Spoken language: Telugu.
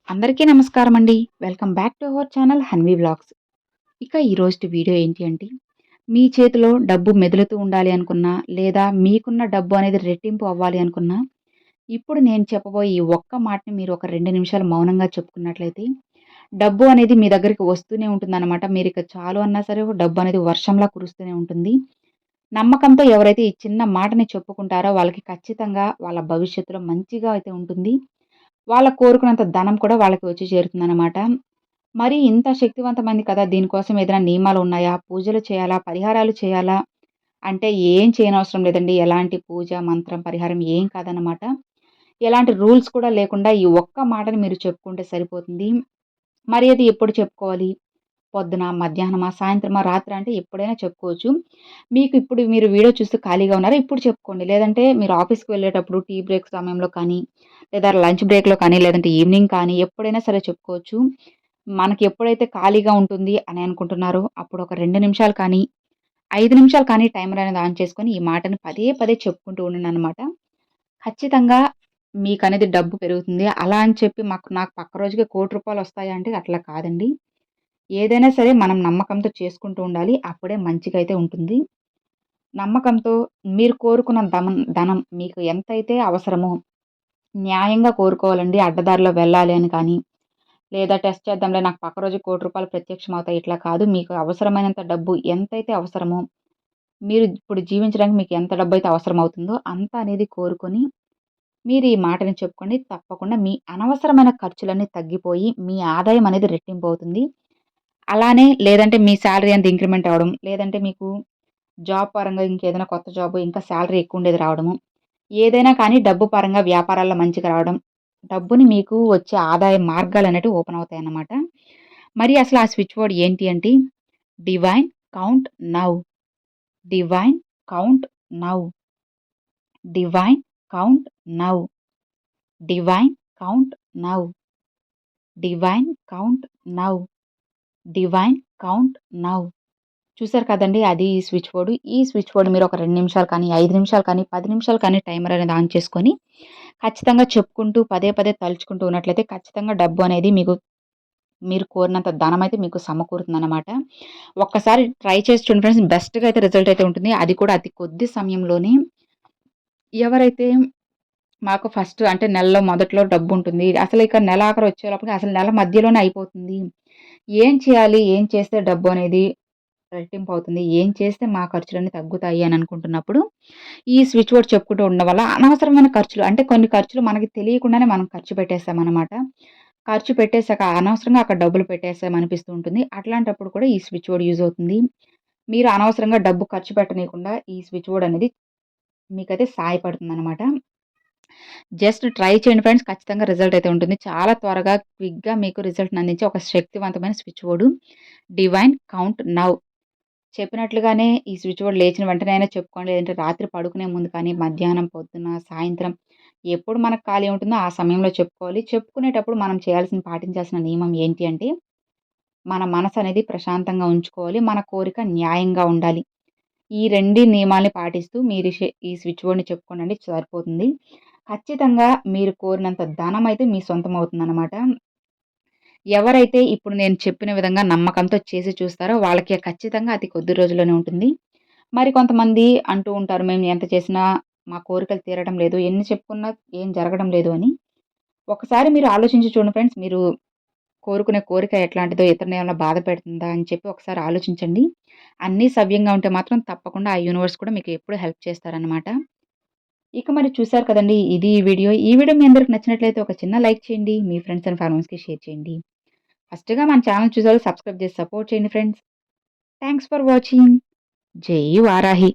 అందరికీ నమస్కారం అండి. Welcome back to our channel Hanvi vlogs. ఇక ఈరోజు వీడియో ఏంటి అంటే, మీ చేతిలో డబ్బు మెదులుతూ ఉండాలి అనుకున్నా, లేదా మీకున్న డబ్బు అనేది రెట్టింపు అవ్వాలి అనుకున్నా, ఇప్పుడు నేను చెప్పబోయే ఈ ఒక్క మాటని మీరు ఒక 2 నిమిషాలు మౌనంగా చెప్పుకున్నట్లయితే, డబ్బు అనేది మీ దగ్గరికి వస్తూనే ఉంటుందన్నమాట. మీరిక చాలు అన్నా సరే డబ్బు అనేది వర్షంలా కురుస్తూనే ఉంటుంది. నమ్మకంతో ఎవరైతే ఈ చిన్న మాటని చెప్పుకుంటారో వాళ్ళకి ఖచ్చితంగా వాళ్ళ భవిష్యత్తులో మంచిగా అయితే ఉంటుంది. వాళ్ళ కోరుకున్నంత ధనం కూడా వాళ్ళకి వచ్చి చేరుతుందనమాట. మరి ఇంత శక్తివంతమైంది కదా! దీనికోసం ఏదైనా నియమాలున్నాయా? పూజలు చేయాలా? పరిహారాలు చేయాలా? అంటే ఏం చేయనవసరం లేదండి. ఎలాంటి పూజ, మంత్రం, పరిహారం ఏం కాదనమాట. ఎలాంటి రూల్స్ కూడా లేకుండా ఈ ఒక్క మాటని మీరు చెప్పుకుంటే సరిపోతుంది. మరి అది ఎప్పుడు చెప్పుకోవాలి? పొద్దున, మధ్యాహ్నమా, సాయంత్రమా, రాత్రా అంటే ఎప్పుడైనా చెప్పుకోవచ్చు. మీకు ఇప్పుడు మీరు వీడియో చూస్తూ ఖాళీగా ఉన్నారా? ఇప్పుడు చెప్పుకోండి. లేదంటే మీరు ఆఫీస్‌కి వెళ్ళేటప్పుడు టీ బ్రేక్ సమయంలో కానీ, లేదా లంచ్ బ్రేక్‌లో కానీ, లేదంటే ఈవినింగ్ కానీ ఎప్పుడైనా సరే చెప్పుకోవచ్చు. మనకి ఎప్పుడైతే ఖాళీగా ఉంటుంది అని అనుకుంటున్నారో అప్పుడు ఒక 2 నిమిషాలు కానీ, 5 నిమిషాలు కానీ టైమర్ అనేది ఆన్ చేసుకొని ఈ మాటని పదే పదే చెప్పుకుంటూ ఉండండనమాట. ఖచ్చితంగా మీకనేది డబ్బు పెరుగుతుంది. అలా అని చెప్పి నాకు పక్క రోజుకే ₹1,00,00,000 వస్తాయా అంటే అట్లా కాదండి. ఏదైనా సరే మనం నమ్మకంతో చేసుకుంటూ ఉండాలి. అప్పుడే మంచిగైతే ఉంటుంది. నమ్మకంతో మీరు కోరుకున్న ధనం మీకు ఎంతైతే అవసరమో న్యాయంగా కోరుకోవాలండి. అడ్డదారిలో వెళ్ళాలి అని కానీ, లేదా టెస్ట్ చేద్దాంలే నాకు పక్క రోజు ₹1,00,00,000 ప్రత్యక్షమవుతాయి ఇట్లా కాదు. మీకు అవసరమైనంత డబ్బు ఎంతైతే అవసరమో, మీరు ఇప్పుడు జీవించడానికి మీకు ఎంత డబ్బైతే అవసరమవుతుందో అంత అనేది కోరుకొని, మీరు ఈ మాటని చెప్పుకోండి. తప్పకుండా మీ అనవసరమైన ఖర్చులన్నీ తగ్గిపోయి, మీ ఆదాయం అనేది రెట్టింపవుతుంది. అలానే లేదంటే మీ సాలరీ అంత ఇంక్రిమెంట్ అవ్వడం, లేదంటే మీకు జాబ్ పరంగా ఇంకేదైనా కొత్త జాబ్ ఇంకా సాలరీ ఎక్కువుండేది రావడము. ఏదైనా కానీ డబ్బు పరంగా వ్యాపారాల్లో మంచిగా రావడం. డబ్బుని మీకు వచ్చే ఆదాయ మార్గాలనేటివి ఓపెన్ అవుతాయన్నమాట. మరి అసలు ఆ స్విచ్ వర్డ్ ఏంటి అంటే divine count now. Divine count now. Divine count now. Divine count now. Divine count now. Divine count now. చూసారు కదండీ! అది ఈ స్విచ్ బోర్డ్. ఈ స్విచ్ బోర్డ్ మీరు ఒక 2 నిమిషాలు కానీ, 5 నిమిషాలు కానీ, 10 నిమిషాలు కానీ టైమర్ అనేది ఆన్ చేసుకొని, ఖచ్చితంగా చెప్పుకుంటూ పదే పదే తలుచుకుంటూ ఉన్నట్లయితే ఖచ్చితంగా డబ్బు అనేది మీకు మీరు కోరినంత ధనమైతే మీకు సమకూరుతుందనమాట. ఒక్కసారి ట్రై చేసి చూడండి ఫ్రెండ్స్. బెస్ట్‌గా అయితే రిజల్ట్ అయితే ఉంటుంది. అది కూడా అతి కొద్ది సమయంలోనే ఎవరైతే మాకు ఫస్ట్ అంటే నెలలో మొదట్లో డబ్బుంటుంది. అసలు ఇక నెలాఖరు వచ్చేలోపలికి అసలు నెల మధ్యలోనే అయిపోతుంది. ఏం చేయాలి? ఏం చేస్తే డబ్బు అనేది రెట్టింపవుతుంది. ఏం చేస్తే మా ఖర్చులన్నీ తగ్గుతాయి అని అనుకుంటున్నప్పుడు, ఈ స్విచ్ బోర్డ్ చెప్పుకుంటూ ఉండడం వల్ల అనవసరమైన ఖర్చులు అంటే కొన్ని ఖర్చులు మనకి తెలియకుండానే మనం ఖర్చు పెట్టేస్తామనమాట. ఖర్చు పెట్టేసాక అనవసరంగా అక్కడ డబ్బులు పెట్టేసామనిపిస్తూ ఉంటుంది. అట్లాంటప్పుడు కూడా ఈ స్విచ్ బోర్డ్ యూజ్ అవుతుంది. మీరు అనవసరంగా డబ్బు ఖర్చు పెట్టనీయకుండా ఈ స్విచ్ బోర్డ్ అనేది మీకైతే సహాయపడుతుందనమాట. జస్ట్ ట్రై చేయండి ఫ్రెండ్స్. ఖచ్చితంగా రిజల్ట్ అయితే ఉంటుంది. చాలా త్వరగా క్విక్‌గా మీకు రిజల్ట్‌ని అందించే ఒక శక్తివంతమైన switch board divine count now. చెప్పినట్లుగానే ఈ స్విచ్ బోర్డ్ లేచిన వెంటనే అయినా చెప్పుకోండి. లేదంటే రాత్రి పడుకునే ముందు కానీ, మధ్యాహ్నం, పొద్దున, సాయంత్రం ఎప్పుడు మనకు ఖాళీ ఉంటుందో ఆ సమయంలో చెప్పుకోవాలి. చెప్పుకునేటప్పుడు మనం పాటించాల్సిన నియమం ఏంటి అంటే, మన మనసనేది ప్రశాంతంగా ఉంచుకోవాలి. మన కోరిక న్యాయంగా ఉండాలి. ఈ 2 నియమాల్ని పాటిస్తూ మీరు ఈ స్విచ్ బోర్డ్‌ని చెప్పుకోండండి సరిపోతుంది. ఖచ్చితంగా మీరు కోరినంత ధనమైతే మీ సొంతమవుతుందనమాట. ఎవరైతే ఇప్పుడు నేను చెప్పిన విధంగా నమ్మకంతో చేసి చూస్తారో వాళ్ళకి ఖచ్చితంగా అతి కొద్ది రోజుల్లోనే ఉంటుంది. మరి కొంతమంది అంటూ ఉంటారు, మేము ఎంత చేసినా మా కోరికలు తీరడం లేదు. ఎన్ని చెప్పుకున్నా ఏం జరగడం లేదు అని. ఒకసారి మీరు ఆలోచించి చూడండి ఫ్రెండ్స్. మీరు కోరుకునే కోరిక ఎట్లాంటిదో, ఇతరులని ఏమన్నా బాధ పెడుతుందా అని చెప్పి ఒకసారి ఆలోచించండి. అన్నీ సవ్యంగా ఉంటే మాత్రం తప్పకుండా ఆ యూనివర్స్ కూడా మీకు ఎప్పుడు హెల్ప్ చేస్తారనమాట. ఇక మరి చూసారు కదండీ! ఇది ఈ వీడియో. ఈ వీడియో మీ అందరికి నచ్చినట్లయితే ఒక చిన్న లైక్ చేయండి. మీ ఫ్రెండ్స్ అండ్ ఫ్యామిలీస్‌కి షేర్ చేయండి. ఫస్ట్‌గా మన ఛానెల్ చూసేవాళ్ళు సబ్స్క్రైబ్ చేసి సపోర్ట్ చేయండి ఫ్రెండ్స్. Thanks for watching. జై వారాహి!